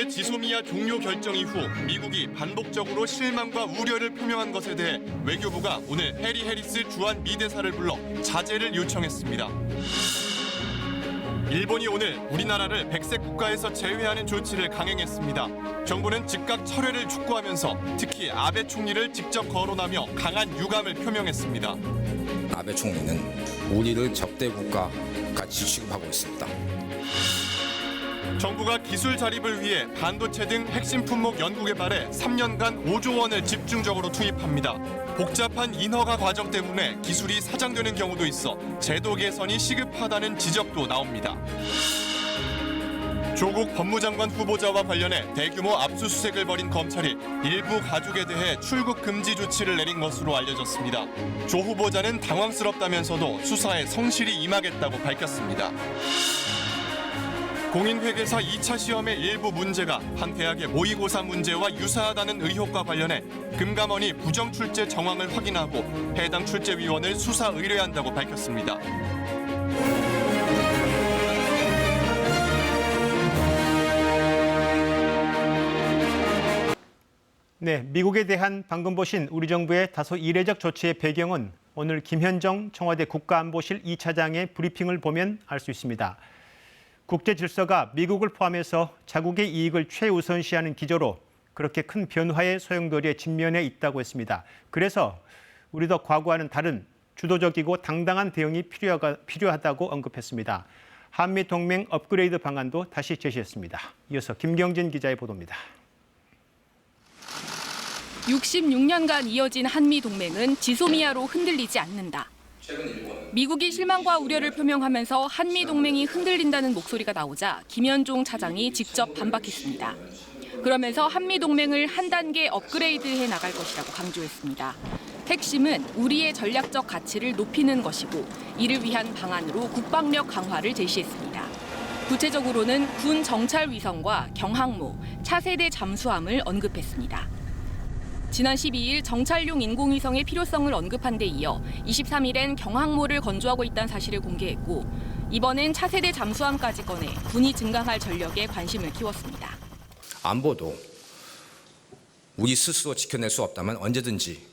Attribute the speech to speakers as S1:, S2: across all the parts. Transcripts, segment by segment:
S1: 지소미아 종료 결정 이후 미국이 반복적으로 실망과 우려를 표명한 것에 대해 외교부가 오늘 해리 해리스 주한 미 대사를 불러 자제를 요청했습니다. 일본이 오늘 우리나라를 백색 국가에서 제외하는 조치를 강행했습니다. 정부는 즉각 철회를 촉구하면서 특히 아베 총리를 직접 거론하며 강한 유감을 표명했습니다.
S2: 아베 총리는 우리를 적대 국가 같이 취급하고 있습니다.
S1: 정부가 기술 자립을 위해 반도체 등 핵심 품목 연구 개발에 3년간 5조 원을 집중적으로 투입합니다. 복잡한 인허가 과정 때문에 기술이 사장되는 경우도 있어 제도 개선이 시급하다는 지적도 나옵니다. 조국 법무장관 후보자와 관련해 대규모 압수수색을 벌인 검찰이 일부 가족에 대해 출국 금지 조치를 내린 것으로 알려졌습니다. 조 후보자는 당황스럽다면서도 수사에 성실히 임하겠다고 밝혔습니다. 공인회계사 2차 시험의 일부 문제가 한 대학의 모의고사 문제와 유사하다는 의혹과 관련해 금감원이 부정 출제 정황을 확인하고 해당 출제위원을 수사 의뢰한다고 밝혔습니다.
S3: 네, 미국에 대한 방금 보신 우리 정부의 다소 이례적 조치의 배경은 오늘 김현정 청와대 국가안보실 2차장의 브리핑을 보면 알 수 있습니다. 국제 질서가 미국을 포함해서 자국의 이익을 최우선시하는 기조로 그렇게 큰 변화의 소용돌이에 직면해 있다고 했습니다. 그래서 우리도 과거와는 다른 주도적이고 당당한 대응이 필요하다고 언급했습니다. 한미동맹 업그레이드 방안도 다시 제시했습니다. 이어서 김경진 기자의 보도입니다.
S4: 66년간 이어진 한미동맹은 지소미아로 흔들리지 않는다. 미국이 실망과 우려를 표명하면서 한미동맹이 흔들린다는 목소리가 나오자 김현종 차장이 직접 반박했습니다. 그러면서 한미동맹을 한 단계 업그레이드해 나갈 것이라고 강조했습니다. 핵심은 우리의 전략적 가치를 높이는 것이고 이를 위한 방안으로 국방력 강화를 제시했습니다. 구체적으로는 군 정찰 위성과 경항모, 차세대 잠수함을 언급했습니다. 지난 12일 정찰용 인공위성의 필요성을 언급한 데 이어 23일엔 경항모를 건조하고 있다는 사실을 공개했고 이번엔 차세대 잠수함까지 꺼내 군이 증강할 전력에 관심을 키웠습니다.
S2: 안보도 우리 스스로 지켜낼 수 없다면 언제든지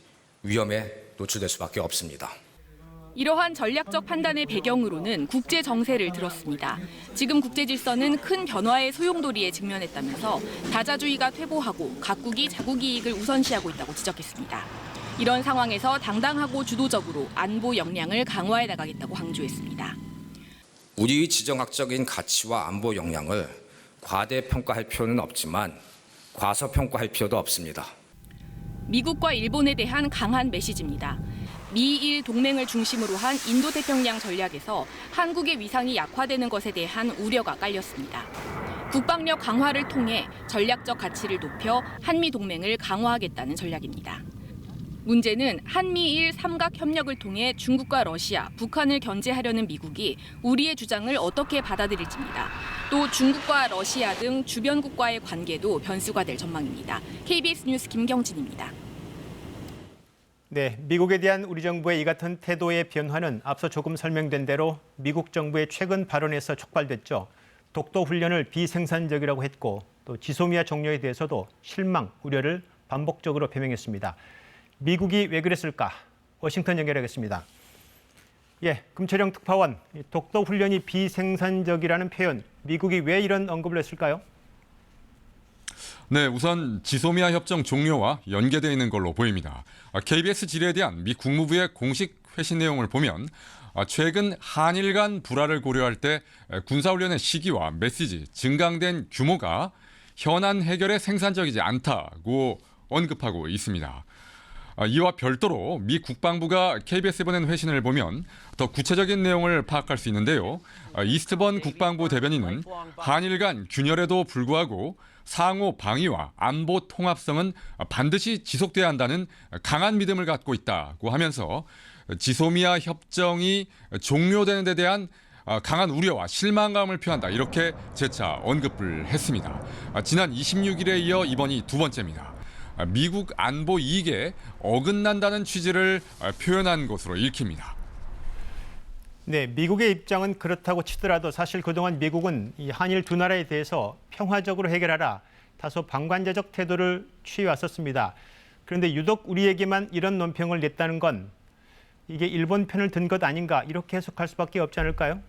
S2: 위험에 노출될 수밖에 없습니다.
S4: 이러한 전략적 판단의 배경으로는 국제 정세를 들었습니다. 지금 국제 질서는 큰 변화의 소용돌이에 직면했다면서 다자주의가 퇴보하고 각국이 자국 이익을 우선시하고 있다고 지적했습니다. 이런 상황에서 당당하고 주도적으로 안보 역량을 강화해 나가겠다고 강조했습니다.
S2: 우리의 지정학적인 가치와 안보 역량을 과대평가할 필요는 없지만 과소평가할 필요도 없습니다.
S4: 미국과 일본에 대한 강한 메시지입니다. 미일 동맹을 중심으로 한 인도태평양 전략에서 한국의 위상이 약화되는 것에 대한 우려가 깔렸습니다. 국방력 강화를 통해 전략적 가치를 높여 한미동맹을 강화하겠다는 전략입니다. 문제는 한미일 삼각 협력을 통해 중국과 러시아, 북한을 견제하려는 미국이 우리의 주장을 어떻게 받아들일지입니다. 또 중국과 러시아 등 주변국과의 관계도 변수가 될 전망입니다. KBS 뉴스 김경진입니다.
S3: 네, 미국에 대한 우리 정부의 이 같은 태도의 변화는 앞서 조금 설명된 대로 미국 정부의 최근 발언에서 촉발됐죠. 독도 훈련을 비생산적이라고 했고 또 지소미아 종료에 대해서도 실망, 우려를 반복적으로 표명했습니다. 미국이 왜 그랬을까? 워싱턴 연결하겠습니다. 예, 금철영 특파원, 독도 훈련이 비생산적이라는 표현, 미국이 왜 이런 언급을 했을까요?
S5: 네, 우선 지소미아 협정 종료와 연계되어 있는 걸로 보입니다. KBS 질의에 대한 미 국무부의 공식 회신 내용을 보면 최근 한일 간 불화를 고려할 때 군사훈련의 시기와 메시지, 증강된 규모가 현안 해결에 생산적이지 않다고 언급하고 있습니다. 이와 별도로 미 국방부가 KBS에 보낸 회신을 보면 더 구체적인 내용을 파악할 수 있는데요. 이스트번 국방부 대변인은 한일 간 균열에도 불구하고 상호 방위와 안보 통합성은 반드시 지속돼야 한다는 강한 믿음을 갖고 있다고 하면서 지소미아 협정이 종료되는 데 대한 강한 우려와 실망감을 표한다, 이렇게 재차 언급을 했습니다. 지난 26일에 이어 이번이 두 번째입니다. 미국 안보 이익에 어긋난다는 취지를 표현한 것으로 읽힙니다.
S3: 네, 미국의 입장은 그렇다고 치더라도 사실 그동안 미국은 이 한일 두 나라에 대해서 평화적으로 해결하라, 다소 방관자적 태도를 취해왔었습니다. 그런데 유독 우리에게만 이런 논평을 냈다는 건 이게 일본 편을 든 것 아닌가 이렇게 해석할 수밖에 없지 않을까요?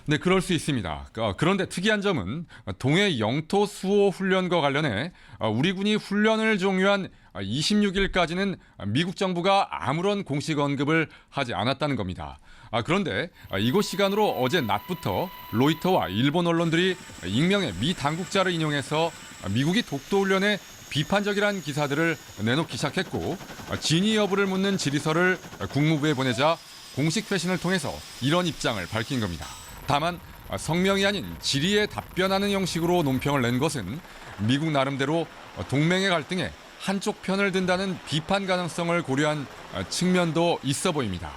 S5: 네, 그럴 수 있습니다. 그런데 특이한 점은 동해 영토 수호 훈련과 관련해 우리 군이 훈련을 종료한 26일까지는 미국 정부가 아무런 공식 언급을 하지 않았다는 겁니다. 그런데 이곳 시간으로 어제 낮부터 로이터와 일본 언론들이 익명의 미 당국자를 인용해서 미국이 독도훈련에 비판적이라는 기사들을 내놓기 시작했고, 진위 여부를 묻는 질의서를 국무부에 보내자 공식 회신을 통해서 이런 입장을 밝힌 겁니다. 다만 성명이 아닌 질의에 답변하는 형식으로 논평을 낸 것은 미국 나름대로 동맹의 갈등에 한쪽 편을 든다는 비판 가능성을 고려한 측면도 있어 보입니다.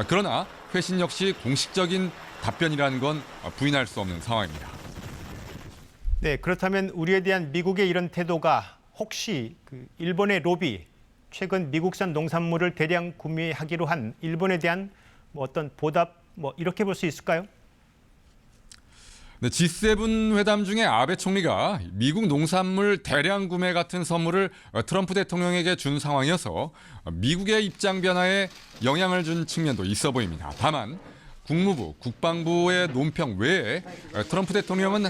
S5: 그러나 회신 역시 공식적인 답변이라는 건 부인할 수 없는 상황입니다.
S3: 네, 그렇다면 우리에 대한 미국의 이런 태도가 혹시 일본의 로비, 최근 미국산 농산물을 대량 구매하기로 한 일본에 대한 어떤 보답 이렇게 볼 수 있을까요?
S5: 네, G7 회담 중에 아베 총리가 미국 농산물 대량 구매 같은 선물을 트럼프 대통령에게 준 상황이어서 미국의 입장 변화에 영향을 준 측면도 있어 보입니다. 다만 국무부, 국방부의 논평 외에 트럼프 대통령은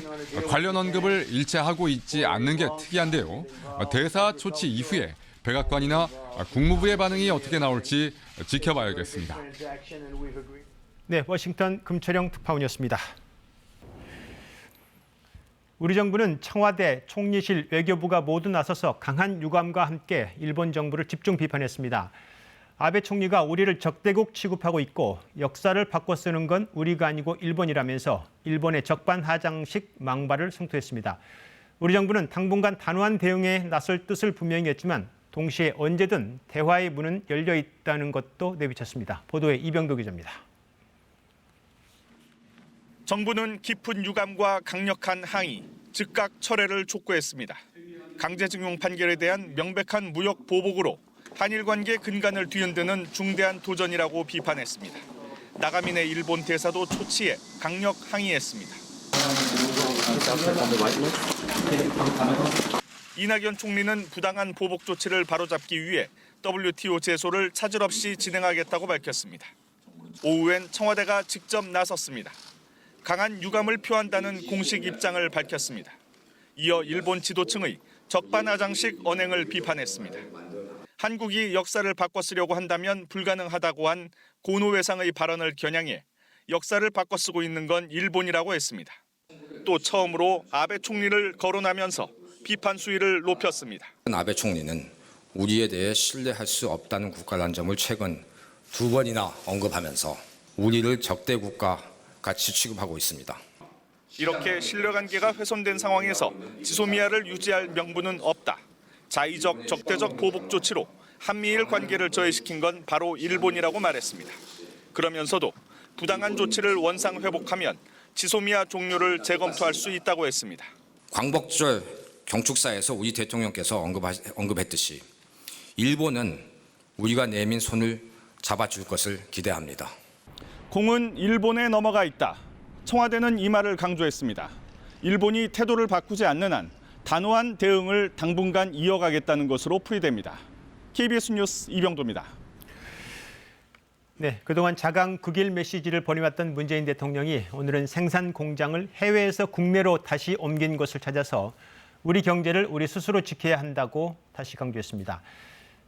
S5: 관련 언급을 일체하고 있지 않는 게 특이한데요. 대사 조치 이후에 백악관이나 국무부의 반응이 어떻게 나올지 지켜봐야겠습니다.
S3: 네, 워싱턴 금철영 특파원이었습니다. 우리 정부는 청와대, 총리실, 외교부가 모두 나서서 강한 유감과 함께 일본 정부를 집중 비판했습니다. 아베 총리가 우리를 적대국 취급하고 있고 역사를 바꿔 쓰는 건 우리가 아니고 일본이라면서 일본의 적반하장식 망발을 성토했습니다. 우리 정부는 당분간 단호한 대응에 나설 뜻을 분명히 했지만 동시에 언제든 대화의 문은 열려 있다는 것도 내비쳤습니다. 보도에 이병도 기자입니다.
S6: 정부는 깊은 유감과 강력한 항의, 즉각 철회를 촉구했습니다. 강제징용 판결에 대한 명백한 무역 보복으로 한일 관계 근간을 뒤흔드는 중대한 도전이라고 비판했습니다. 나가미네 일본 대사도 초치해 강력 항의했습니다. 이낙연 총리는 부당한 보복 조치를 바로잡기 위해 WTO 제소를 차질 없이 진행하겠다고 밝혔습니다. 오후엔 청와대가 직접 나섰습니다. 강한 유감을 표한다는 공식 입장을 밝혔습니다. 이어 일본 지도층의 적반하장식 언행을 비판했습니다. 한국이 역사를 바꿔 쓰려고 한다면 불가능하다고 한 고노회상의 발언을 겨냥해 역사를 바꿔 쓰고 있는 건 일본이라고 했습니다. 또 처음으로 아베 총리를 거론하면서 비판 수위를 높였습니다.
S2: 아베 총리는 우리에 대해 신뢰할 수 없다는 국가라는 점을 최근 2번이나 언급하면서 우리를 적대 국가 같이 취급하고 있습니다.
S6: 이렇게 신뢰관계가 훼손된 상황에서 지소미아를 유지할 명분은 없다. 자의적 적대적 보복 조치로 한미일 관계를 저해시킨 건 바로 일본이라고 말했습니다. 그러면서도 부당한 조치를 원상 회복하면 지소미아 종료를 재검토할 수 있다고 했습니다.
S2: 광복절 경축사에서 우리 대통령께서 언급했듯이 일본은 우리가 내민 손을 잡아줄 것을 기대합니다.
S6: 공은 일본에 넘어가 있다. 청와대는 이 말을 강조했습니다. 일본이 태도를 바꾸지 않는 한 단호한 대응을 당분간 이어가겠다는 것으로 풀이됩니다. KBS 뉴스 이병도입니다.
S3: 네, 그동안 자강 극일 메시지를 보내왔던 문재인 대통령이 오늘은 생산 공장을 해외에서 국내로 다시 옮긴 곳을 찾아서 우리 경제를 우리 스스로 지켜야 한다고 다시 강조했습니다.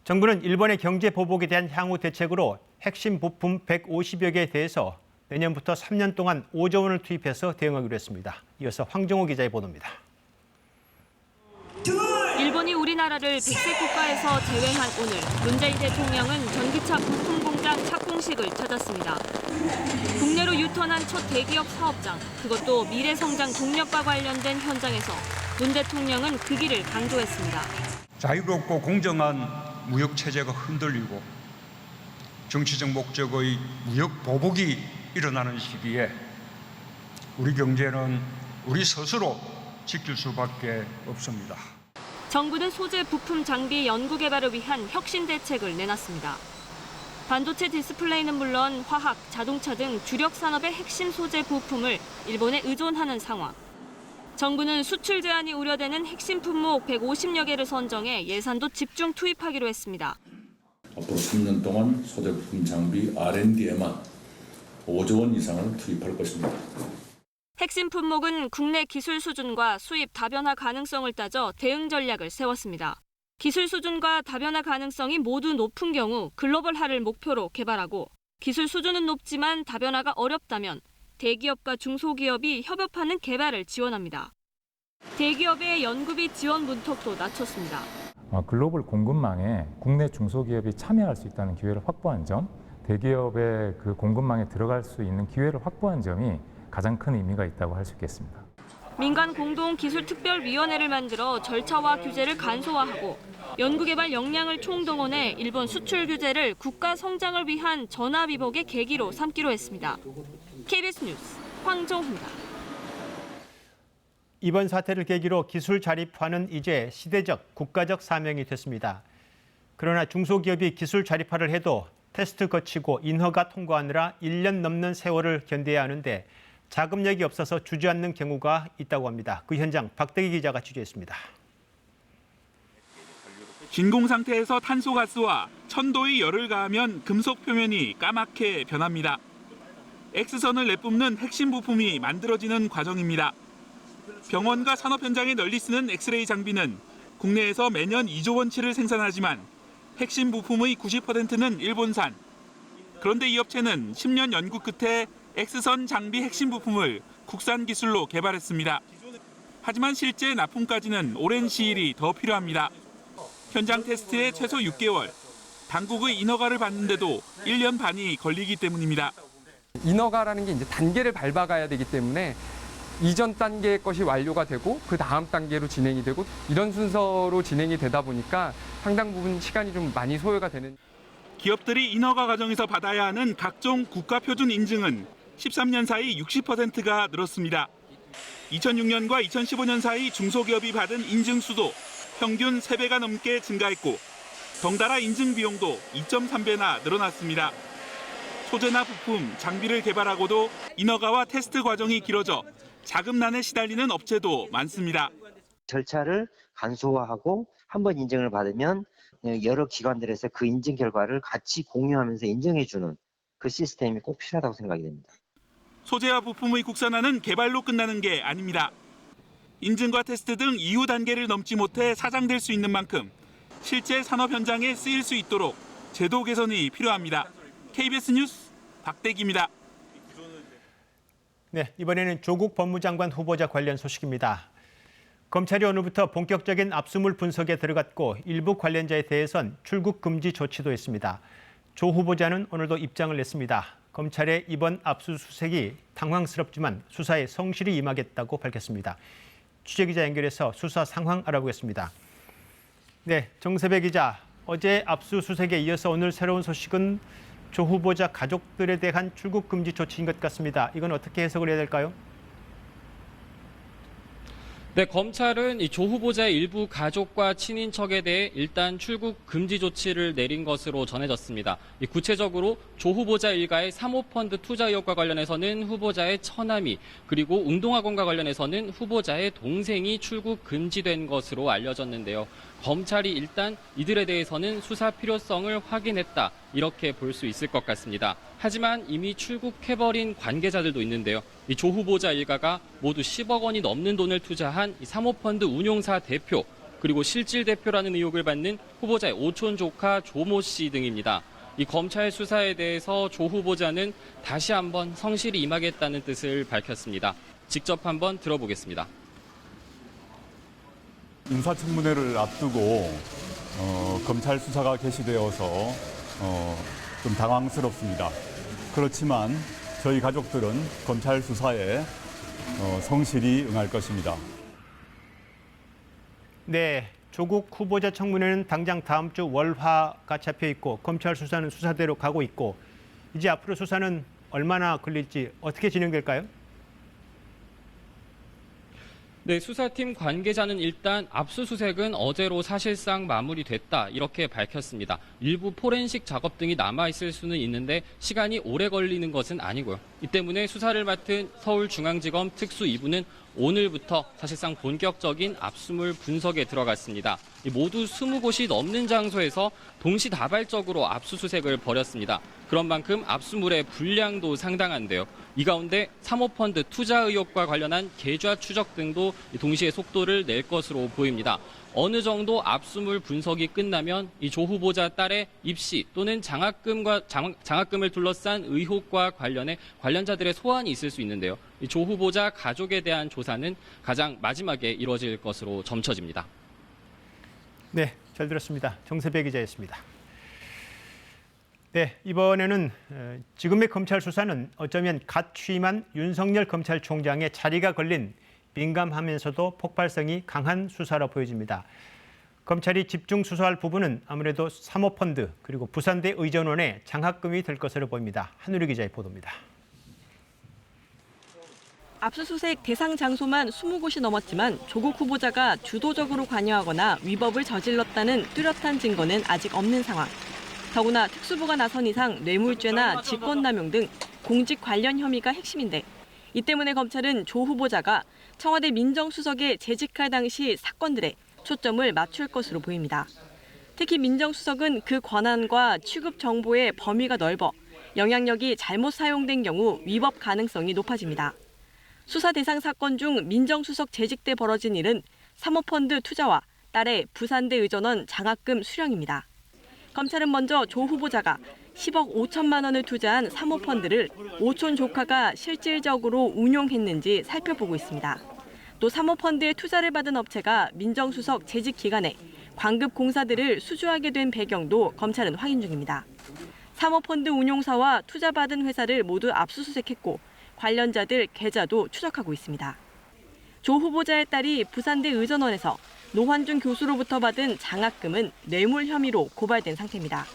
S3: 정부는 일본의 경제 보복에 대한 향후 대책으로 핵심 부품 150여 개에 대해서 내년부터 3년 동안 5조 원을 투입해서 대응하기로 했습니다. 이어서 황정호 기자의 보도입니다.
S7: 일본이 우리나라를 백색 국가에서 제외한 오늘 문재인 대통령은 전기차 부품 공장 착공식을 찾았습니다. 국내로 유턴한 첫 대기업 사업장, 그것도 미래 성장 동력과 관련된 현장에서 문 대통령은 그 길을 강조했습니다.
S8: 자유롭고 공정한 무역 체제가 흔들리고 정치적 목적의 무역 보복이 일어나는 시기에 우리 경제는 우리 스스로 지킬 수밖에 없습니다.
S7: 정부는 소재 부품 장비 연구 개발을 위한 혁신 대책을 내놨습니다. 반도체 디스플레이는 물론 화학, 자동차 등 주력 산업의 핵심 소재 부품을 일본에 의존하는 상황. 정부는 수출 제한이 우려되는 핵심 품목 150여 개를 선정해 예산도 집중 투입하기로 했습니다.
S9: 앞으로 3년 동안 소재부품 장비 R&D에만 5조 원 이상을 투입할 것입니다.
S7: 핵심 품목은 국내 기술 수준과 수입 다변화 가능성을 따져 대응 전략을 세웠습니다. 기술 수준과 다변화 가능성이 모두 높은 경우 글로벌화를 목표로 개발하고, 기술 수준은 높지만 다변화가 어렵다면 대기업과 중소기업이 협업하는 개발을 지원합니다. 대기업의 연구비 지원 문턱도 낮췄습니다.
S10: 글로벌 공급망에 국내 중소기업이 참여할 수 있다는 기회를 확보한 점, 대기업의 그 공급망에 들어갈 수 있는 기회를 확보한 점이 가장 큰 의미가 있다고 할 수 있겠습니다.
S7: 민간 공동기술특별위원회를 만들어 절차와 규제를 간소화하고 연구개발 역량을 총동원해 일본 수출 규제를 국가 성장을 위한 전화위복의 계기로 삼기로 했습니다. KBS 뉴스 황정훈입니다.
S3: 이번 사태를 계기로 기술 자립화는 이제 시대적, 국가적 사명이 됐습니다. 그러나 중소기업이 기술 자립화를 해도 테스트 거치고 인허가 통과하느라 1년 넘는 세월을 견뎌야 하는데 자금력이 없어서 주저앉는 경우가 있다고 합니다. 그 현장 박대기 기자가 취재했습니다.
S11: 진공 상태에서 탄소가스와 천도의 열을 가하면 금속 표면이 까맣게 변합니다. X선을 내뿜는 핵심 부품이 만들어지는 과정입니다. 병원과 산업 현장에 널리 쓰는 엑스레이 장비는 국내에서 매년 2조 원치를 생산하지만 핵심 부품의 90%는 일본산. 그런데 이 업체는 10년 연구 끝에 X선 장비 핵심 부품을 국산 기술로 개발했습니다. 하지만 실제 납품까지는 오랜 시일이 더 필요합니다. 현장 테스트에 최소 6개월, 당국의 인허가를 받는데도 1년 반이 걸리기 때문입니다.
S12: 인허가라는 게 이제 단계를 밟아가야 되기 때문에 이전 단계의 것이 완료가 되고 그 다음 단계로 진행이 되고 이런 순서로 진행이 되다 보니까 상당 부분 시간이 좀 많이 소요가 되는.
S11: 기업들이 인허가 과정에서 받아야 하는 각종 국가표준 인증은 13년 사이 60%가 늘었습니다. 2006년과 2015년 사이 중소기업이 받은 인증 수도 평균 3배가 넘게 증가했고 덩달아 인증 비용도 2.3배나 늘어났습니다. 소재나 부품, 장비를 개발하고도 인허가와 테스트 과정이 길어져 자금난에 시달리는 업체도 많습니다.
S13: 절차를 간소화하고 한번 인증을 받으면 여러 기관들에서 그 인증 결과를 같이 공유하면서 인정해주는 그 시스템이 꼭 필요하다고 생각이 됩니다.
S11: 소재와 부품의 국산화는 개발로 끝나는 게 아닙니다. 인증과 테스트 등 이후 단계를 넘지 못해 사장될 수 있는 만큼 실제 산업 현장에 쓰일 수 있도록 제도 개선이 필요합니다. KBS 뉴스 박대기입니다.
S3: 네, 이번에는 조국 법무장관 후보자 관련 소식입니다. 검찰이 오늘부터 본격적인 압수물 분석에 들어갔고 일부 관련자에 대해선 출국 금지 조치도 했습니다. 조 후보자는 오늘도 입장을 냈습니다. 검찰의 이번 압수수색이 당황스럽지만 수사에 성실히 임하겠다고 밝혔습니다. 취재기자 연결해서 수사 상황 알아보겠습니다. 네, 정세배 기자, 어제 압수수색에 이어서 오늘 새로운 소식은 조 후보자 가족들에 대한 출국 금지 조치인 것 같습니다. 이건 어떻게 해석을 해야 될까요?
S14: 네, 검찰은 이 조 후보자의 일부 가족과 친인척에 대해 일단 출국 금지 조치를 내린 것으로 전해졌습니다. 구체적으로 조 후보자 일가의 사모펀드 투자 의혹과 관련해서는 후보자의 처남이, 그리고 운동학원과 관련해서는 후보자의 동생이 출국 금지된 것으로 알려졌는데요. 검찰이 일단 이들에 대해서는 수사 필요성을 확인했다, 이렇게 볼 수 있을 것 같습니다. 하지만 이미 출국해버린 관계자들도 있는데요. 이 조 후보자 일가가 모두 10억 원이 넘는 돈을 투자한 이 사모펀드 운용사 대표, 그리고 실질 대표라는 의혹을 받는 후보자의 오촌 조카 조모 씨 등입니다. 이 검찰 수사에 대해서 조 후보자는 다시 한번 성실히 임하겠다는 뜻을 밝혔습니다. 직접 한번 들어보겠습니다.
S15: 인사청문회를 앞두고 검찰 수사가 개시되어서 좀 당황스럽습니다. 그렇지만 저희 가족들은 검찰 수사에 성실히 응할 것입니다.
S3: 네, 조국 후보자 청문회는 당장 다음 주 월화가 잡혀 있고 검찰 수사는 수사대로 가고 있고 이제 앞으로 수사는 얼마나 걸릴지 어떻게 진행될까요?
S14: 네, 수사팀 관계자는 일단 압수수색은 어제로 사실상 마무리됐다, 이렇게 밝혔습니다. 일부 포렌식 작업 등이 남아있을 수는 있는데 시간이 오래 걸리는 것은 아니고요. 이 때문에 수사를 맡은 서울중앙지검 특수 2부는 오늘부터 사실상 본격적인 압수물 분석에 들어갔습니다. 모두 20곳이 넘는 장소에서 동시다발적으로 압수수색을 벌였습니다. 그런 만큼 압수물의 분량도 상당한데요. 이 가운데 사모펀드 투자 의혹과 관련한 계좌 추적 등도 동시에 속도를 낼 것으로 보입니다. 어느 정도 압수물 분석이 끝나면 이 조 후보자 딸의 입시 또는 장학금을 둘러싼 의혹과 관련해 관련자들의 소환이 있을 수 있는데요. 이 조 후보자 가족에 대한 조사는 가장 마지막에 이루어질 것으로 점쳐집니다.
S3: 네, 잘 들었습니다. 정세배 기자였습니다. 네, 이번에는 지금의 검찰 수사는 어쩌면 갓 취임한 윤석열 검찰총장의 자리가 걸린 민감하면서도 폭발성이 강한 수사로 보여집니다. 검찰이 집중 수사할 부분은 아무래도 사모펀드 그리고 부산대 의전원의 장학금이 될 것으로 보입니다. 한우리 기자의 보도입니다.
S16: 압수수색 대상 장소만 20곳이 넘었지만 조국 후보자가 주도적으로 관여하거나 위법을 저질렀다는 뚜렷한 증거는 아직 없는 상황. 더구나 특수부가 나선 이상 뇌물죄나 직권남용 등 공직 관련 혐의가 핵심인데 이 때문에 검찰은 조 후보자가 청와대 민정수석에 재직할 당시 사건들에 초점을 맞출 것으로 보입니다. 특히 민정수석은 그 권한과 취급 정보의 범위가 넓어 영향력이 잘못 사용된 경우 위법 가능성이 높아집니다. 수사 대상 사건 중 민정수석 재직 때 벌어진 일은 사모펀드 투자와 딸의 부산대 의전원 장학금 수령입니다. 검찰은 먼저 조 후보자가 10억 5천만 원을 투자한 사모펀드를 오촌 조카가 실질적으로 운용했는지 살펴보고 있습니다. 또 사모펀드에 투자를 받은 업체가 민정수석 재직 기간에 광급 공사들을 수주하게 된 배경도 검찰은 확인 중입니다. 사모펀드 운용사와 투자받은 회사를 모두 압수수색했고 관련자들 계좌도 추적하고 있습니다. 조 후보자의 딸이 부산대 의전원에서 노환중 교수로부터 받은 장학금은 뇌물 혐의로 고발된 상태입니다.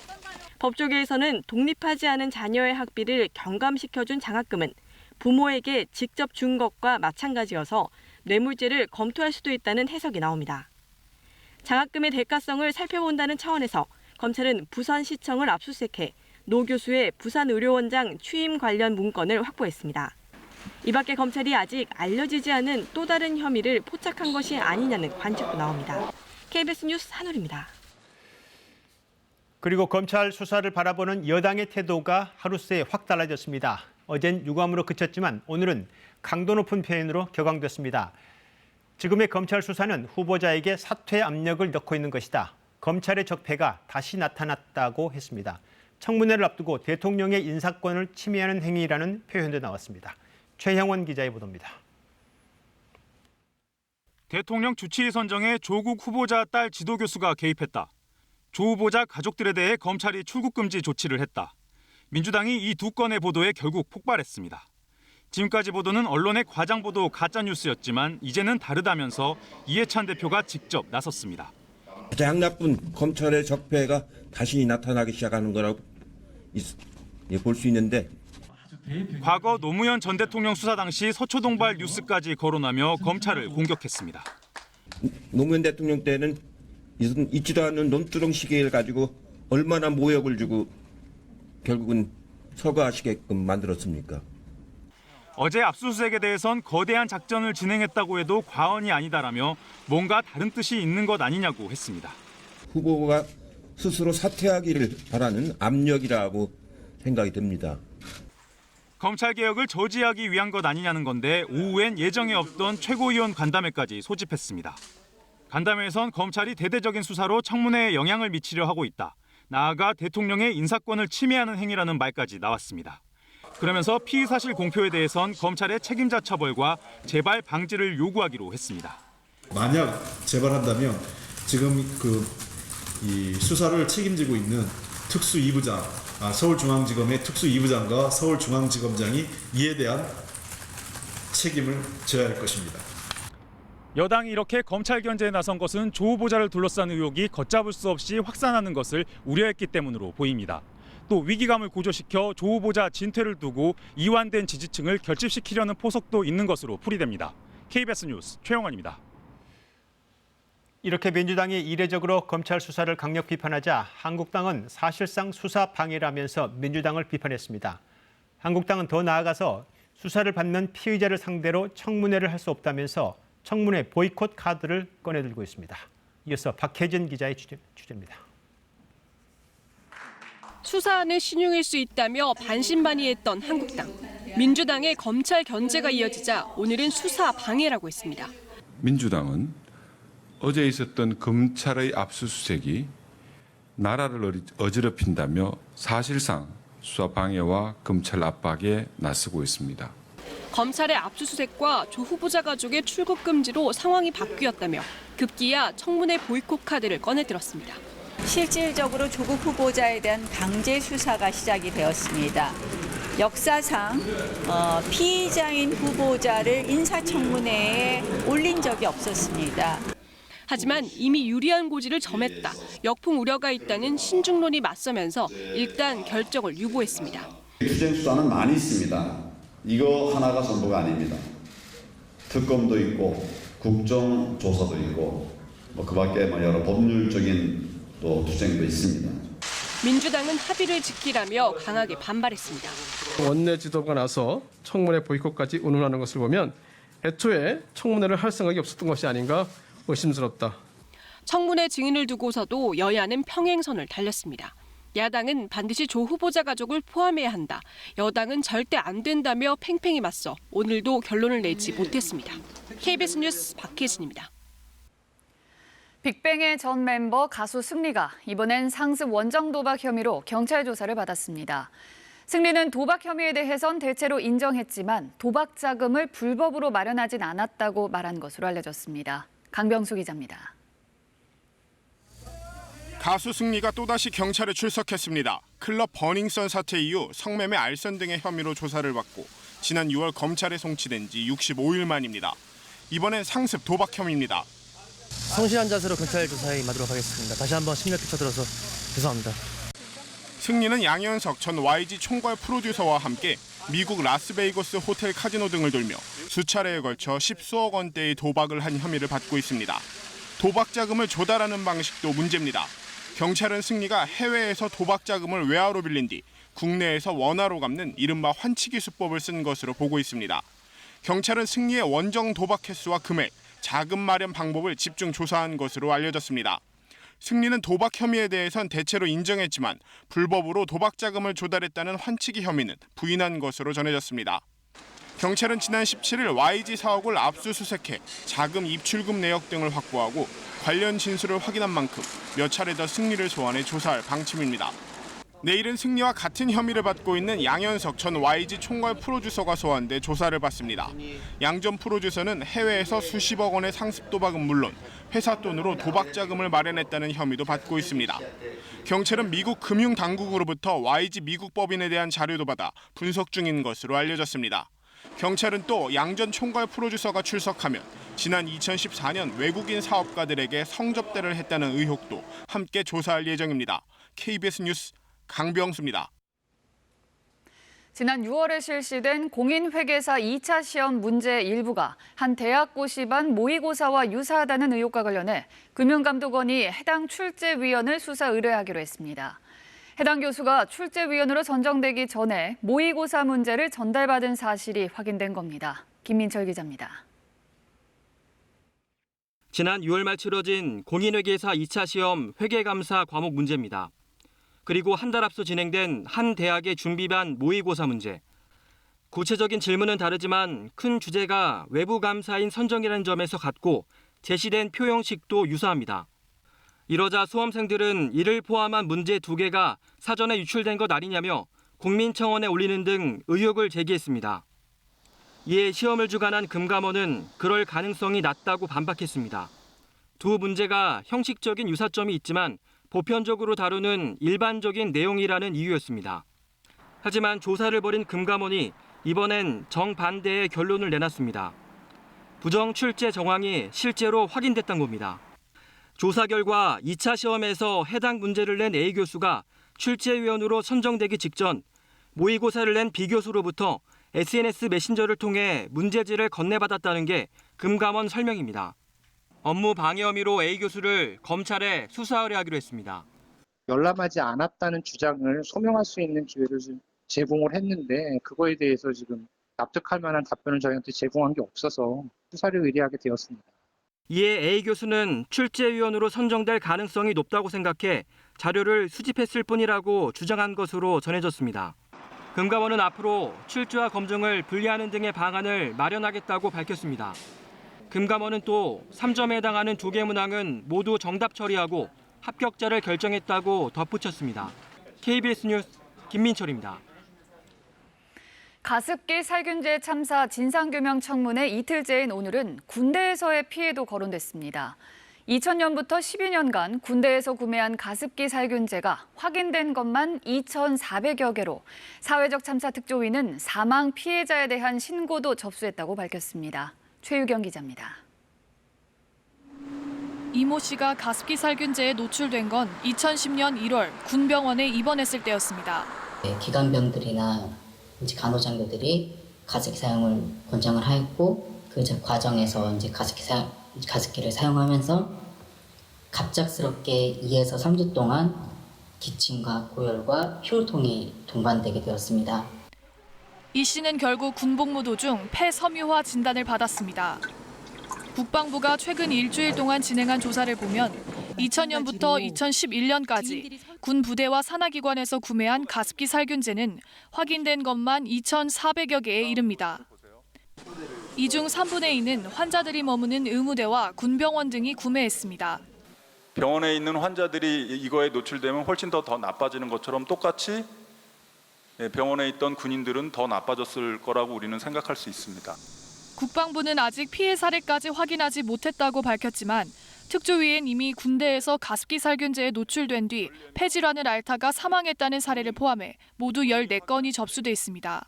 S16: 법조계에서는 독립하지 않은 자녀의 학비를 경감시켜준 장학금은 부모에게 직접 준 것과 마찬가지여서 뇌물죄를 검토할 수도 있다는 해석이 나옵니다. 장학금의 대가성을 살펴본다는 차원에서 검찰은 부산시청을 압수수색해 노 교수의 부산의료원장 취임 관련 문건을 확보했습니다. 이 밖에 검찰이 아직 알려지지 않은 또 다른 혐의를 포착한 것이 아니냐는 관측도 나옵니다. KBS 뉴스 한울입니다.
S3: 그리고 검찰 수사를 바라보는 여당의 태도가 하루 새 확 달라졌습니다. 어젠 유감으로 그쳤지만 오늘은 강도 높은 표현으로 격앙됐습니다. 지금의 검찰 수사는 후보자에게 사퇴 압력을 넣고 있는 것이다. 검찰의 적폐가 다시 나타났다고 했습니다. 청문회를 앞두고 대통령의 인사권을 침해하는 행위라는 표현도 나왔습니다. 최형원 기자의 보도입니다.
S17: 대통령 주치의 선정에 조국 후보자 딸 지도교수가 개입했다. 조 후보자 가족들에 대해 검찰이 출국금지 조치를 했다. 민주당이 이 두 건의 보도에 결국 폭발했습니다. 지금까지 보도는 언론의 과장 보도 가짜뉴스였지만 이제는 다르다면서 이해찬 대표가 직접 나섰습니다.
S18: 가장 나쁜 검찰의 적폐가 다시 나타나기 시작하는 거라고 볼 수 있는데
S17: 과거 노무현 전 대통령 수사 당시 서초동발 뉴스까지 거론하며 검찰을 공격했습니다.
S18: 노무현 대통령 때는 있지도 않은 논두렁 시계를 가지고 얼마나 모욕을 주고 결국은 서거하시게끔 만들었습니까?
S17: 어제 압수수색에 대해선 거대한 작전을 진행했다고 해도 과언이 아니다라며 뭔가 다른 뜻이 있는 것 아니냐고 했습니다.
S18: 후보가 스스로 사퇴하기를 바라는 압력이라고 생각이 듭니다.
S17: 검찰개혁을 저지하기 위한 것 아니냐는 건데 오후엔 예정에 없던 최고위원 간담회까지 소집했습니다. 간담회에선 검찰이 대대적인 수사로 청문회에 영향을 미치려 하고 있다. 나아가 대통령의 인사권을 침해하는 행위라는 말까지 나왔습니다. 그러면서 피의사실 공표에 대해선 검찰의 책임자 처벌과 재발 방지를 요구하기로 했습니다.
S19: 만약 재발한다면 지금 이 수사를 책임지고 있는 특수 2부장, 서울중앙지검의 특수 2부장과 서울중앙지검장이 이에 대한 책임을 져야 할 것입니다.
S17: 여당이 이렇게 검찰 견제에 나선 것은 조 후보자를 둘러싼 의혹이 걷잡을 수 없이 확산하는 것을 우려했기 때문으로 보입니다. 또 위기감을 고조시켜 조 후보자 진퇴를 두고 이완된 지지층을 결집시키려는 포석도 있는 것으로 풀이됩니다. KBS 뉴스 최영환입니다.
S3: 이렇게 민주당이 이례적으로 검찰 수사를 강력 비판하자 한국당은 사실상 수사 방해라면서 민주당을 비판했습니다. 한국당은 더 나아가서 수사를 받는 피의자를 상대로 청문회를 할 수 없다면서 청문회 보이콧 카드를 꺼내들고 있습니다. 이어서 박혜진 기자의 취재입니다.
S20: 수사안을 신용할 수 있다며 반신반의했던 한국당. 민주당의 검찰 견제가 이어지자 오늘은 수사 방해라고 했습니다.
S21: 민주당은 어제 있었던 검찰의 압수수색이 나라를 어지럽힌다며 사실상 수사 방해와 검찰 압박에 나서고 있습니다.
S20: 검찰의 압수수색과 조 후보자 가족의 출국 금지로 상황이 바뀌었다며 급기야 청문회 보이콧 카드를 꺼내들었습니다.
S22: 실질적으로 조국 후보자에 대한 강제 수사가 시작이 되었습니다. 역사상 피의자인 후보자를 인사청문회에 올린 적이 없었습니다.
S20: 하지만 이미 유리한 고지를 점했다. 역풍 우려가 있다는 신중론이 맞서면서 일단 결정을 유보했습니다.
S23: 투쟁 수단은 많이 있습니다. 이거 하나가 전부가 아닙니다. 특검도 있고 국정조사도 있고 그 밖에 여러 법률적인 또 투쟁도 있습니다.
S20: 민주당은 합의를 지키라며 강하게 반발했습니다.
S24: 원내 지도부가 나서 청문회 보이콧까지 운운하는 것을 보면 애초에 청문회를 할 생각이 없었던 것이 아닌가 의심스럽다.
S20: 청문회 증인을 두고서도 여야는 평행선을 달렸습니다. 야당은 반드시 조 후보자 가족을 포함해야 한다. 여당은 절대 안 된다며 팽팽히 맞서 오늘도 결론을 내지 못했습니다. KBS 뉴스 박혜진입니다.
S25: 빅뱅의 전 멤버 가수 승리가 이번엔 상습 원정 도박 혐의로 경찰 조사를 받았습니다. 승리는 도박 혐의에 대해선 대체로 인정했지만 도박 자금을 불법으로 마련하진 않았다고 말한 것으로 알려졌습니다. 강병수 기자입니다.
S1: 가수 승리가 또다시 경찰에 출석했습니다. 클럽 버닝썬 사태 이후 성매매 알선 등의 혐의로 조사를 받고 지난 6월 검찰에 송치된 지 65일 만입니다. 이번엔 상습 도박 혐의입니다.
S26: 성실한 자세로 경찰 조사에 임하도록 하겠습니다. 다시 한번 심력 끼쳐들어서 죄송합니다.
S1: 승리는 양현석 전 YG 총괄 프로듀서와 함께 미국 라스베이거스 호텔 카지노 등을 돌며 수차례에 걸쳐 10수억 원대의 도박을 한 혐의를 받고 있습니다. 도박 자금을 조달하는 방식도 문제입니다. 경찰은 승리가 해외에서 도박 자금을 외화로 빌린 뒤 국내에서 원화로 갚는 이른바 환치기 수법을 쓴 것으로 보고 있습니다. 경찰은 승리의 원정 도박 횟수와 금액, 자금 마련 방법을 집중 조사한 것으로 알려졌습니다. 승리는 도박 혐의에 대해선 대체로 인정했지만 불법으로 도박 자금을 조달했다는 환치기 혐의는 부인한 것으로 전해졌습니다. 경찰은 지난 17일 YG 사옥을 압수수색해 자금 입출금 내역 등을 확보하고 관련 진술을 확인한 만큼 몇 차례 더 승리를 소환해 조사할 방침입니다. 내일은 승리와 같은 혐의를 받고 있는 양현석 전 YG 총괄 프로듀서가 소환돼 조사를 받습니다. 양 전 프로듀서는 해외에서 수십억 원의 상습 도박은 물론 회사 돈으로 도박 자금을 마련했다는 혐의도 받고 있습니다. 경찰은 미국 금융당국으로부터 YG 미국 법인에 대한 자료도 받아 분석 중인 것으로 알려졌습니다. 경찰은 또 양 전 총괄 프로듀서가 출석하면 지난 2014년 외국인 사업가들에게 성접대를 했다는 의혹도 함께 조사할 예정입니다. KBS 뉴스 강병수입니다.
S25: 지난 6월에 실시된 공인회계사 2차 시험 문제 일부가 한 대학 고시반 모의고사와 유사하다는 의혹과 관련해 금융감독원이 해당 출제위원을 수사 의뢰하기로 했습니다. 해당 교수가 출제위원으로 선정되기 전에 모의고사 문제를 전달받은 사실이 확인된 겁니다. 김민철 기자입니다.
S27: 지난 6월 말 치러진 공인회계사 2차 시험 회계감사 과목 문제입니다. 그리고 한 달 앞서 진행된 한 대학의 준비반 모의고사 문제. 구체적인 질문은 다르지만 큰 주제가 외부 감사인 선정이라는 점에서 같고 제시된 표 형식도 유사합니다. 이러자 수험생들은 이를 포함한 문제 2개가 사전에 유출된 것 아니냐며 국민청원에 올리는 등 의혹을 제기했습니다. 이에 시험을 주관한 금감원은 그럴 가능성이 낮다고 반박했습니다. 두 문제가 형식적인 유사점이 있지만 보편적으로 다루는 일반적인 내용이라는 이유였습니다. 하지만 조사를 벌인 금감원이 이번엔 정반대의 결론을 내놨습니다. 부정 출제 정황이 실제로 확인됐던 겁니다. 조사 결과 2차 시험에서 해당 문제를 낸 A 교수가 출제위원으로 선정되기 직전 모의고사를 낸 B 교수로부터 SNS 메신저를 통해 문제지를 건네받았다는 게 금감원 설명입니다. 업무 방해 혐의로 A 교수를 검찰에 수사 의뢰하기로 했습니다.
S28: 열람하지 않았다는 주장을 소명할 수 있는 기회를 제공을 했는데 그거에 대해서 지금
S2: 납득할 만한 답변을 저희한테 제공한 게 없어서 수사를 의뢰하게 되었습니다.
S27: 이에 A 교수는 출제위원으로 선정될 가능성이 높다고 생각해 자료를 수집했을 뿐이라고 주장한 것으로 전해졌습니다. 금감원은 앞으로 출제와 검증을 분리하는 등의 방안을 마련하겠다고 밝혔습니다. 금감원은 또 3점에 해당하는 2개 문항은 모두 정답 처리하고 합격자를 결정했다고 덧붙였습니다. KBS 뉴스 김민철입니다.
S25: 가습기 살균제 참사 진상규명 청문회 이틀째인 오늘은 군대에서의 피해도 거론됐습니다. 2000년부터 12년간 군대에서 구매한 가습기 살균제가 확인된 것만 2,400여 개로 사회적 참사 특조위는 사망 피해자에 대한 신고도 접수했다고 밝혔습니다. 최유경 기자입니다.
S4: 이모 씨가 가습기 살균제에 노출된 건 2010년 1월 군병원에 입원했을 때였습니다.
S5: 기관병들이나 간호장교들이 가습기 사용을 권장을 하였고 그 과정에서 이제 가습기를 사용하면서 갑작스럽게 2에서 3주 동안 기침과 고열과 흉통이 동반되게 되었습니다.
S4: 이 씨는 결국 군복무 도중 폐섬유화 진단을 받았습니다. 국방부가 최근 일주일 동안 진행한 조사를 보면 2000년부터 2011년까지 군 부대와 산하기관에서 구매한 가습기 살균제는 확인된 것만 2,400여 개에 이릅니다. 이 중 3분의 2는 환자들이 머무는 의무대와 군병원 등이 구매했습니다.
S6: 병원에 있는 환자들이 이거에 노출되면 훨씬 더 나빠지는 것처럼 똑같이 병원에 있던 군인들은 더 나빠졌을 거라고 우리는 생각할 수 있습니다.
S4: 국방부는 아직 피해 사례까지 확인하지 못했다고 밝혔지만 특조위엔 이미 군대에서 가습기 살균제에 노출된 뒤 폐질환을 앓다가 사망했다는 사례를 포함해 모두 14건이 접수돼 있습니다.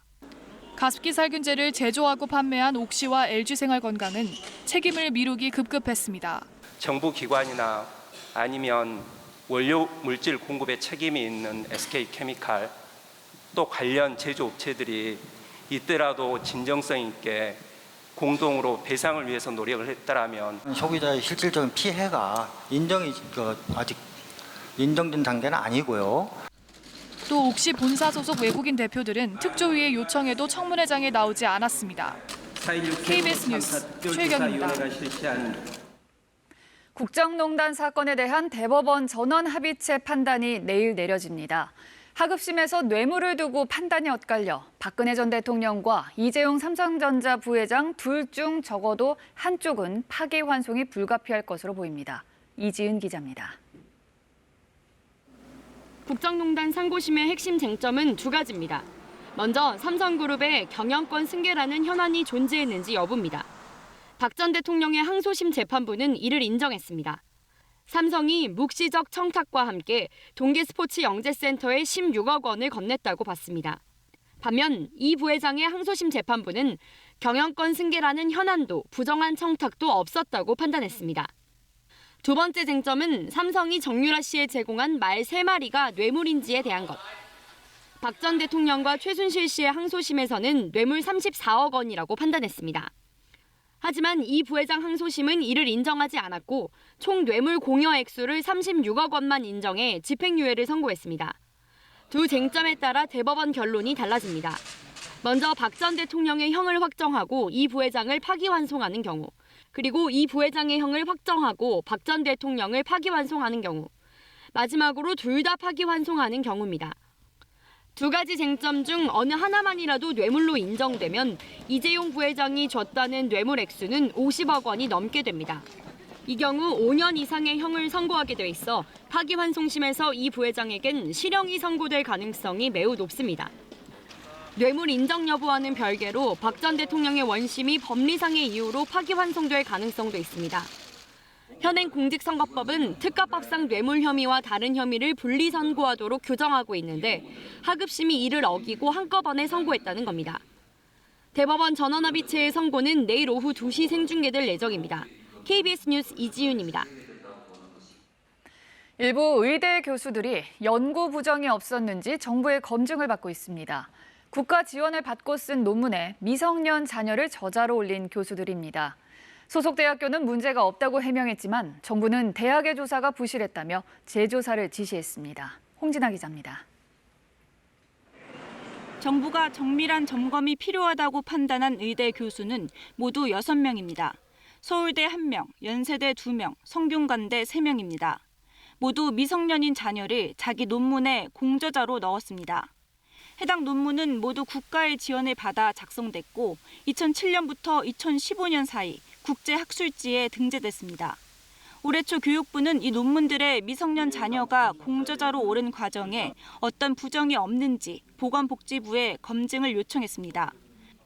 S4: 가습기 살균제를 제조하고 판매한 옥시와 LG생활건강은 책임을 미루기 급급했습니다.
S8: 정부 기관이나 아니면 원료 물질 공급에 책임이 있는 SK케미칼 또 관련 제조업체들이 이때라도 진정성 있게 공동으로 배상을 위해서 노력을 했다라면
S9: 소비자의 실질적인 피해가 아직 인정된 단계는 아니고요.
S4: 또 옥시 본사 소속 외국인 대표들은 특조위의 요청에도 청문회장에 나오지 않았습니다. KBS 뉴스 최유경입니다.
S25: 국정농단 사건에 대한 대법원 전원 합의체 판단이 내일 내려집니다. 하급심에서 뇌물을 두고 판단이 엇갈려 박근혜 전 대통령과 이재용 삼성전자 부회장 둘 중 적어도 한쪽은 파기환송이 불가피할 것으로 보입니다. 이지은 기자입니다.
S7: 국정농단 상고심의 핵심 쟁점은 두 가지입니다. 먼저 삼성그룹의 경영권 승계라는 현안이 존재했는지 여부입니다. 박 전 대통령의 항소심 재판부는 이를 인정했습니다. 삼성이 묵시적 청탁과 함께 동계스포츠영재센터에 16억 원을 건넸다고 봤습니다. 반면 이 부회장의 항소심 재판부는 경영권 승계라는 현안도 부정한 청탁도 없었다고 판단했습니다. 두 번째 쟁점은 삼성이 정유라 씨에 제공한 말 3마리가 뇌물인지에 대한 것. 박 전 대통령과 최순실 씨의 항소심에서는 뇌물 34억 원이라고 판단했습니다. 하지만 이 부회장 항소심은 이를 인정하지 않았고 총 뇌물 공여 액수를 36억 원만 인정해 집행유예를 선고했습니다. 두 쟁점에 따라 대법원 결론이 달라집니다. 먼저 박 전 대통령의 형을 확정하고 이 부회장을 파기환송하는 경우, 그리고 이 부회장의 형을 확정하고 박 전 대통령을 파기환송하는 경우, 마지막으로 둘 다 파기환송하는 경우입니다. 두 가지 쟁점 중 어느 하나만이라도 뇌물로 인정되면 이재용 부회장이 줬다는 뇌물 액수는 50억 원이 넘게 됩니다. 이 경우 5년 이상의 형을 선고하게 돼 있어 파기환송심에서 이 부회장에겐 실형이 선고될 가능성이 매우 높습니다. 뇌물 인정 여부와는 별개로 박 전 대통령의 원심이 법리상의 이유로 파기환송될 가능성도 있습니다. 현행 공직선거법은 특가법상 뇌물 혐의와 다른 혐의를 분리 선고하도록 규정하고 있는데 하급심이 이를 어기고 한꺼번에 선고했다는 겁니다. 대법원 전원합의체의 선고는 내일 오후 2시 생중계될 예정입니다. KBS 뉴스 이지윤입니다.
S25: 일부 의대 교수들이 연구 부정이 없었는지 정부의 검증을 받고 있습니다. 국가 지원을 받고 쓴 논문에 미성년 자녀를 저자로 올린 교수들입니다. 소속 대학교는 문제가 없다고 해명했지만 정부는 대학의 조사가 부실했다며 재조사를 지시했습니다. 홍진아 기자입니다.
S10: 정부가 정밀한 점검이 필요하다고 판단한 의대 교수는 모두 6명입니다. 서울대 1명, 연세대 2명, 성균관대 3명입니다. 모두 미성년인 자녀를 자기 논문에 공저자로 넣었습니다. 해당 논문은 모두 국가의 지원을 받아 작성됐고 2007년부터 2015년 사이 국제학술지에 등재됐습니다. 올해 초 교육부는 이 논문들의 미성년 자녀가 공저자로 오른 과정에 어떤 부정이 없는지 보건복지부에 검증을 요청했습니다.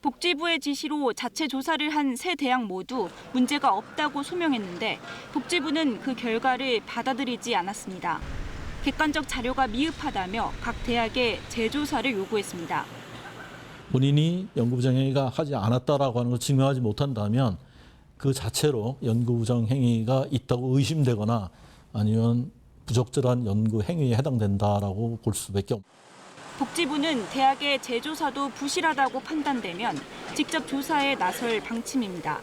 S10: 복지부의 지시로 자체 조사를 한 세 대학 모두 문제가 없다고 소명했는데 복지부는 그 결과를 받아들이지 않았습니다. 객관적 자료가 미흡하다며 각 대학에 재조사를 요구했습니다.
S11: 본인이 연구부정 행위가 하지 않았다라고 하는 걸 증명하지 못한다면 그 자체로 연구부정 행위가 있다고 의심되거나 아니면 부적절한 연구 행위에 해당된다라고 볼 수밖에 없습니다.
S10: 복지부는 대학의 재조사도 부실하다고 판단되면 직접 조사에 나설 방침입니다.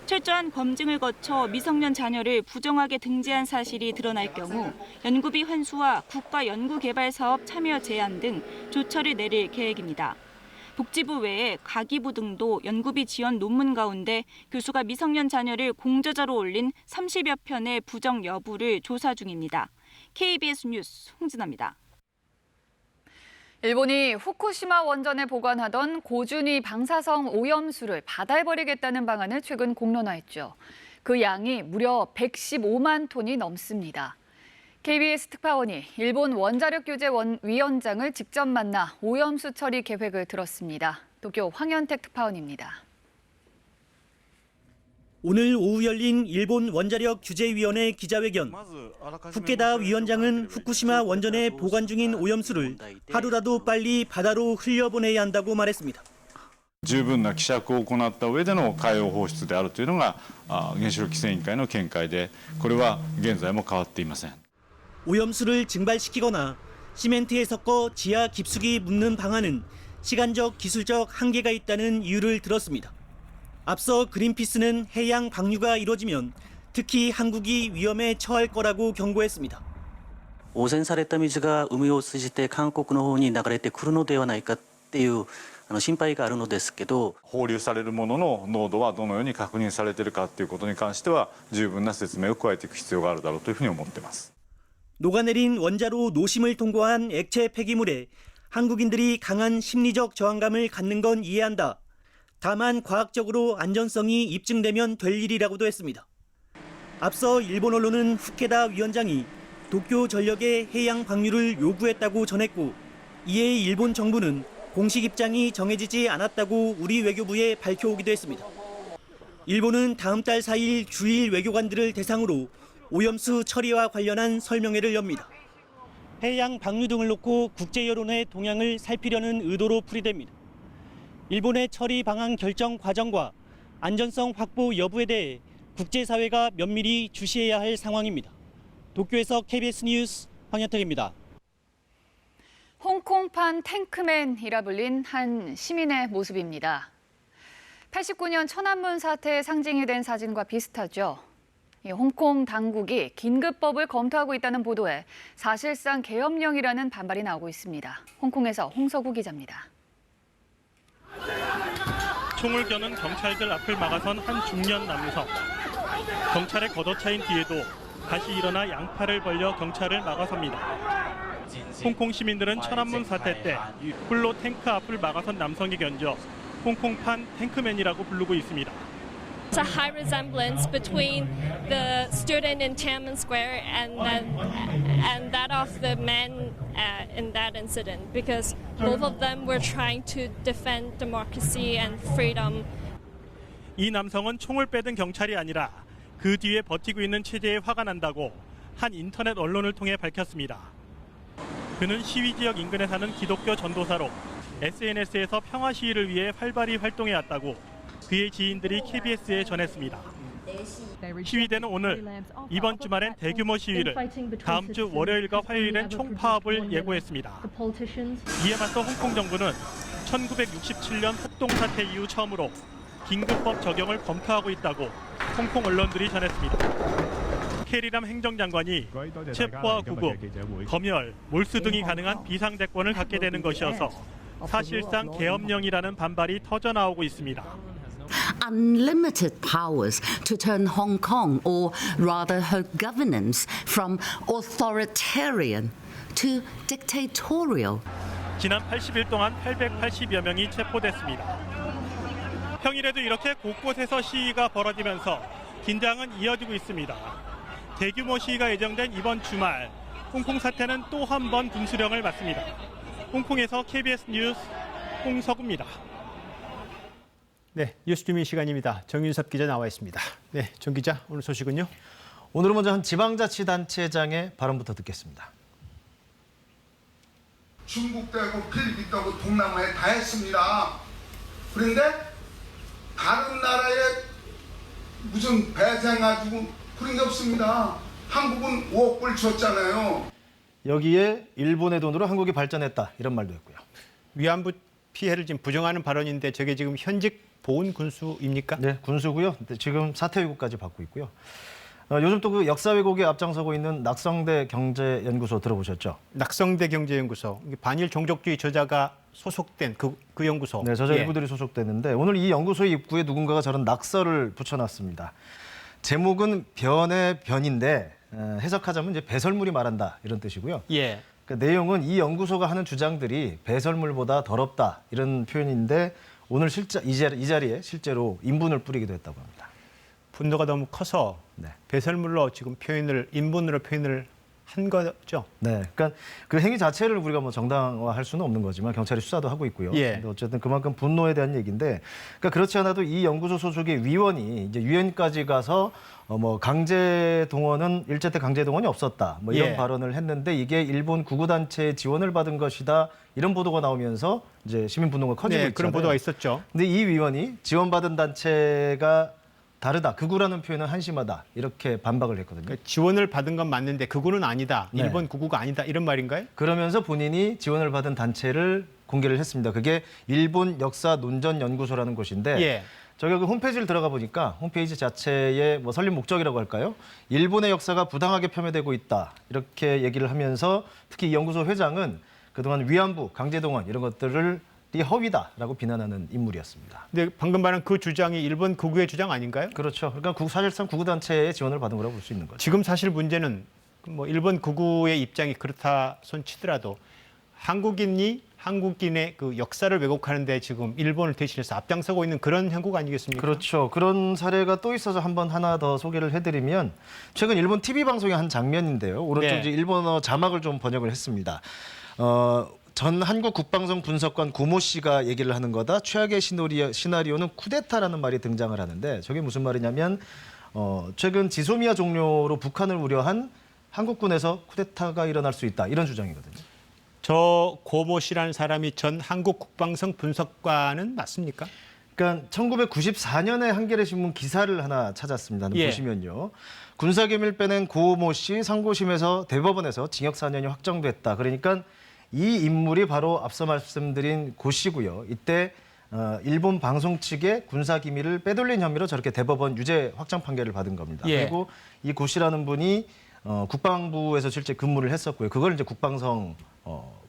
S10: 철저한 검증을 거쳐 미성년 자녀를 부정하게 등재한 사실이 드러날 경우 연구비 환수와 국가연구개발사업 참여 제한 등 조처를 내릴 계획입니다. 복지부 외에 가기부 등도 연구비 지원 논문 가운데 교수가 미성년 자녀를 공저자로 올린 30여 편의 부정 여부를 조사 중입니다. KBS 뉴스 홍진아입니다.
S25: 일본이 후쿠시마 원전에 보관하던 고준위 방사성 오염수를 바다에 버리겠다는 방안을 최근 공론화했죠. 그 양이 무려 115만 톤이 넘습니다. KBS 특파원이 일본 원자력 규제 위원장을 직접 만나 오염수 처리 계획을 들었습니다. 도쿄 황현택 특파원입니다.
S12: 오늘 오후 열린 일본 원자력 규제위원회 기자회견. 후케다 위원장은 후쿠시마 원전에 보관 중인 오염수를 하루라도 빨리 바다로 흘려보내야 한다고 말했습니다.
S13: 十分な希釈を行った上での海洋放出であるというのが原子力規制委員会の見解で、これは現在も変わっていません。
S12: 오염수를 증발시키거나 시멘트에 섞어 지하 깊숙이 묻는 방안은 시간적, 기술적 한계가 있다는 이유를 들었습니다. 앞서 그린피스는 해양 방류가 이뤄지면 특히 한국이 위험에 처할 거라고 경고했습니다.
S14: 汚染された水が海を通じて韓国の方に流れてくるのではないかっていう心配があるのですけど、
S13: 放流されるものの濃度はどのように確認されているかということに関しては十分な説明を加えていく必要があるだろうというふうに思っています。
S12: 녹아내린 원자로 노심을 통과한 액체 폐기물에 한국인들이 강한 심리적 저항감을 갖는 건 이해한다. 다만 과학적으로 안전성이 입증되면 될 일이라고도 했습니다. 앞서 일본 언론은 후케다 위원장이 도쿄 전력의 해양 방류를 요구했다고 전했고, 이에 일본 정부는 공식 입장이 정해지지 않았다고 우리 외교부에 밝혀오기도 했습니다. 일본은 다음 달 4일 주일 외교관들을 대상으로 오염수 처리와 관련한 설명회를 엽니다. 해양 방류 등을 놓고 국제 여론의 동향을 살피려는 의도로 풀이됩니다. 일본의 처리 방안 결정 과정과 안전성 확보 여부에 대해 국제사회가 면밀히 주시해야 할 상황입니다. 도쿄에서 KBS 뉴스 황현택입니다.
S25: 홍콩판 탱크맨이라 불린 한 시민의 모습입니다. 89년 천안문 사태의 상징이 된 사진과 비슷하죠. 홍콩 당국이 긴급법을 검토하고 있다는 보도에 사실상 계엄령이라는 반발이 나오고 있습니다. 홍콩에서 홍서구 기자입니다.
S15: 총을 겨눈 경찰들 앞을 막아선 한 중년 남성. 경찰에 걷어차인 뒤에도 다시 일어나 양팔을 벌려 경찰을 막아섭니다. 홍콩 시민들은 천안문 사태 때 홀로 탱크 앞을 막아선 남성이 견져 홍콩판 탱크맨이라고 부르고 있습니다.
S16: It's a high resemblance between the student in Tiananmen Square and that of the men in that incident, because both of them were trying to defend democracy and freedom.
S15: 이 남성은 총을 빼든 경찰이 아니라 그 뒤에 버티고 있는 체제에 화가 난다고 한 인터넷 언론을 통해 밝혔습니다. 그는 시위 지역 인근에 사는 기독교 전도사로 SNS에서 평화 시위를 위해 활발히 활동해왔다고 그의 지인들이 KBS에 전했습니다. 시위대는 오늘 이번 주말엔 대규모 시위를, 다음 주 월요일과 화요일엔 총파업을 예고했습니다. 이에 맞서 홍콩 정부는 1967년 폭동 사태 이후 처음으로 긴급법 적용을 검토하고 있다고 홍콩 언론들이 전했습니다. 캐리람 행정장관이 체포와 구금, 검열, 몰수 등이 가능한 비상대권을 갖게 되는 것이어서 사실상 계엄령이라는 반발이 터져나오고 있습니다.
S3: Unlimited powers to turn Hong Kong, or rather her governance, from authoritarian to dictatorial.
S15: 지난 80일 동안 880여 명이 체포됐습니다. 평일에도 이렇게 곳곳에서 시위가 벌어지면서 긴장은 이어지고 있습니다. 대규모 시위가 예정된 이번 주말, 홍콩 사태는 또 한 번 분수령을 맞습니다. 홍콩에서 KBS 뉴스 홍석우입니다.
S17: 네, 뉴스주민 시간입니다. 정윤섭 기자 나와 있습니다. 네, 정 기자, 오늘 소식은요?
S18: 오늘은 먼저 한 지방자치단체장의 발언부터 듣겠습니다.
S19: 중국도 하고 필리핀도 하고 동남아에 다 했습니다. 그런데 다른 나라에 무슨 배상 가지고 그런 게 없습니다. 한국은 5억 불 줬잖아요.
S18: 여기에 일본의 돈으로 한국이 발전했다 이런 말도 했고요.
S17: 위안부 피해를 지금 부정하는 발언인데 저게 지금 현직 보훈 군수입니까?
S18: 네, 군수고요. 지금 사퇴 위고까지 받고 있고요. 요즘 또 그 역사 왜곡에 앞장서고 있는 낙성대 경제연구소 들어보셨죠?
S17: 낙성대 경제연구소, 반일 종족주의 저자가 소속된 그 연구소.
S18: 네, 저자 일부들이 소속됐는데 오늘 이 연구소의 입구에 누군가가 저런 낙서를 붙여놨습니다. 제목은 변의 변인데 해석하자면 이제 배설물이 말한다 이런 뜻이고요.
S17: 예.
S18: 그러니까 내용은 이 연구소가 하는 주장들이 배설물보다 더럽다 이런 표현인데 오늘 이 자리에 실제로 인분을 뿌리기도 했다고 합니다.
S17: 분노가 너무 커서 배설물로 지금 인분으로 표현을 한 거죠.
S18: 네, 그러니까 그 행위 자체를 우리가 뭐 정당화할 수는 없는 거지만 경찰이 수사도 하고 있고요.
S17: 예.
S18: 근데 어쨌든 그만큼 분노에 대한 얘기인데, 그러니까 그렇지 않아도 이 연구소 소속의 위원이 이제 유엔까지 가서 뭐 강제 동원은 일제 때 강제 동원이 없었다, 뭐 이런
S17: 예.
S18: 발언을 했는데 이게 일본 구구 단체의 지원을 받은 것이다 이런 보도가 나오면서 이제 시민 분노가 커지고 있잖아요.
S17: 그런 보도가 있었죠.
S18: 근데 이 위원이 지원받은 단체가 다르다, 극우라는 표현은 한심하다 이렇게 반박을 했거든요.
S17: 그러니까 지원을 받은 건 맞는데 극우는 아니다,
S18: 네.
S17: 일본 극우가 아니다 이런 말인가요?
S18: 그러면서 본인이 지원을 받은 단체를 공개를 했습니다. 그게 일본 역사 논전 연구소라는 곳인데
S17: 예.
S18: 저희가 그 홈페이지를 들어가 보니까 홈페이지 자체의 뭐 설립 목적이라고 할까요? 일본의 역사가 부당하게 폄훼되고 있다 이렇게 얘기를 하면서 특히 이 연구소 회장은 그동안 위안부, 강제동원 이런 것들을 허위다라고 비난하는 인물이었습니다.
S17: 근데 방금 말한 그 주장이 일본 극우의 주장 아닌가요?
S18: 그렇죠. 그러니까 사실상 극우 단체의 지원을 받은 거라고 볼 수 있는 거죠.
S17: 지금 사실 문제는 뭐 일본 극우의 입장이 그렇다 손치더라도 한국인의 그 역사를 왜곡하는데 지금 일본을 대신해서 앞장서고 있는 그런 형국 아니겠습니까?
S18: 그렇죠. 그런 사례가 또 있어서 하나 더 소개를 해드리면 최근 일본 TV 방송의 한 장면인데요. 오른쪽
S17: 네.
S18: 이제 일본어 자막을 좀 번역을 했습니다. 전 한국 국방성 분석관 고모 씨가 얘기를 하는 거다. 최악의 시나리오는 쿠데타라는 말이 등장을 하는데 저게 무슨 말이냐면 최근 지소미아 종료로 북한을 우려한 한국군에서 쿠데타가 일어날 수 있다 이런 주장이거든요.
S17: 저 고모 씨라는 사람이 전 한국 국방성 분석관은 맞습니까?
S18: 그러니까 1994년에 한겨레 신문 기사를 하나 찾았습니다.
S17: 예.
S18: 보시면요. 군사기밀 빼낸 고모 씨 상고심에서 대법원에서 징역 4년이 확정됐다. 그러니까 이 인물이 바로 앞서 말씀드린 고 씨고요. 이때 일본 방송 측의 군사기밀을 빼돌린 혐의로 저렇게 대법원 유죄 확정 판결을 받은 겁니다.
S17: 예.
S18: 그리고 이 고 씨라는 분이 국방부에서 실제 근무를 했었고요. 그걸 이제 국방성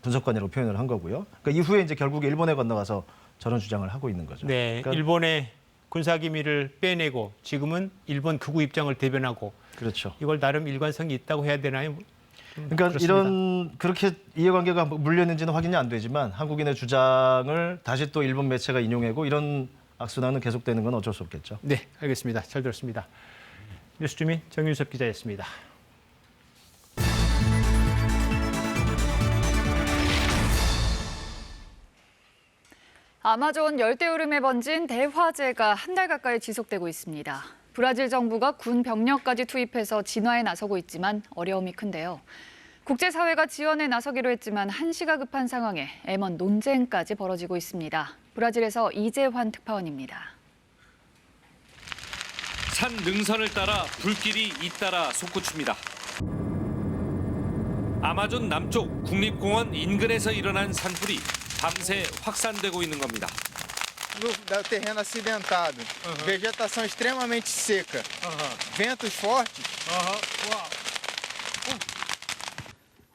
S18: 분석관이라고 표현을 한 거고요. 그러니까 이후에 이제 결국 일본에 건너가서 저런 주장을 하고 있는 거죠.
S17: 네,
S18: 그러니까
S17: 일본의 군사기밀을 빼내고 지금은 일본 극우 입장을 대변하고
S18: 그렇죠.
S17: 이걸 나름 일관성이 있다고 해야 되나요?
S18: 그러니까
S17: 그렇습니다.
S18: 그렇게 이해관계가 물렸는지는 확인이 안 되지만 한국인의 주장을 다시 또 일본 매체가 인용하고 이런 악순환은 계속되는 건 어쩔 수 없겠죠.
S17: 네, 알겠습니다. 잘 들었습니다. 뉴스주민 정윤섭 기자였습니다.
S25: 아마존 열대우림에 번진 대화재가 한 달 가까이 지속되고 있습니다. 브라질 정부가 군 병력까지 투입해서 진화에 나서고 있지만 어려움이 큰데요. 국제사회가 지원에 나서기로 했지만 한시가 급한 상황에 애먼 논쟁까지 벌어지고 있습니다. 브라질에서 이재환 특파원입니다.
S21: 산 능선을 따라 불길이 잇따라 솟구칩니다. 아마존 남쪽 국립공원 인근에서 일어난 산불이 밤새 확산되고 있는 겁니다.
S22: No terreno acidentado, vegetação extremamente seca, ventos fortes.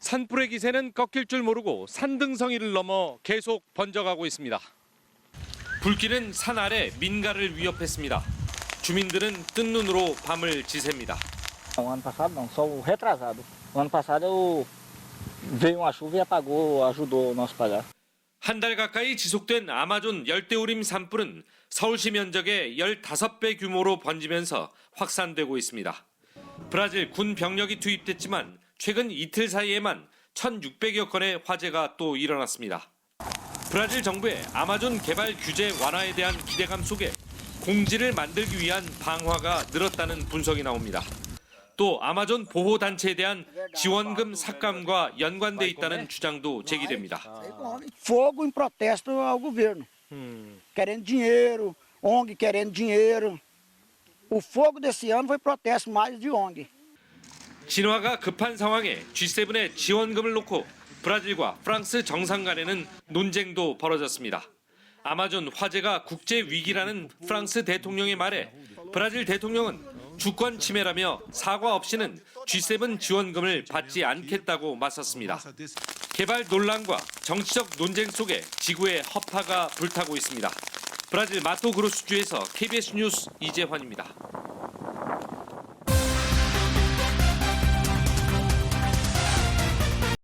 S21: 산불의 기세는 꺾일 줄 모르고 산등성이를 넘어 계속 번져가고 있습니다. 불길은 산 아래 민가를 위협했습니다. 주민들은 뜬 눈으로 밤을 지새입니다.
S1: ano passado não, só o retrasado. O ano passado veio uma chuva e apagou, ajudou o nosso pagar.
S21: 한 달 가까이 지속된 아마존 열대우림 산불은 서울시 면적의 15배 규모로 번지면서 확산되고 있습니다. 브라질 군 병력이 투입됐지만 최근 이틀 사이에만 1,600여 건의 화재가 또 일어났습니다. 브라질 정부의 아마존 개발 규제 완화에 대한 기대감 속에 공지를 만들기 위한 방화가 늘었다는 분석이 나옵니다. 또 아마존 보호단체에 대한 지원금 삭감과 연관돼 있다는 주장도 제기됩니다.
S2: Fogo em protesto ao governo, querendo dinheiro, ONG querendo dinheiro. O fogo desse ano foi protesto mais de ONG.
S21: 진화가 급한 상황에 G7의 지원금을 놓고 브라질과 프랑스 정상 간에는 논쟁도 벌어졌습니다. 아마존 화재가 국제 위기라는 프랑스 대통령의 말에 브라질 대통령은 주권 침해라며 사과 없이는 G7 지원금을 받지 않겠다고 맞섰습니다. 개발 논란과 정치적 논쟁 속에 지구의 허파가 불타고 있습니다. 브라질 마토그로스주에서 KBS 뉴스 이재환입니다.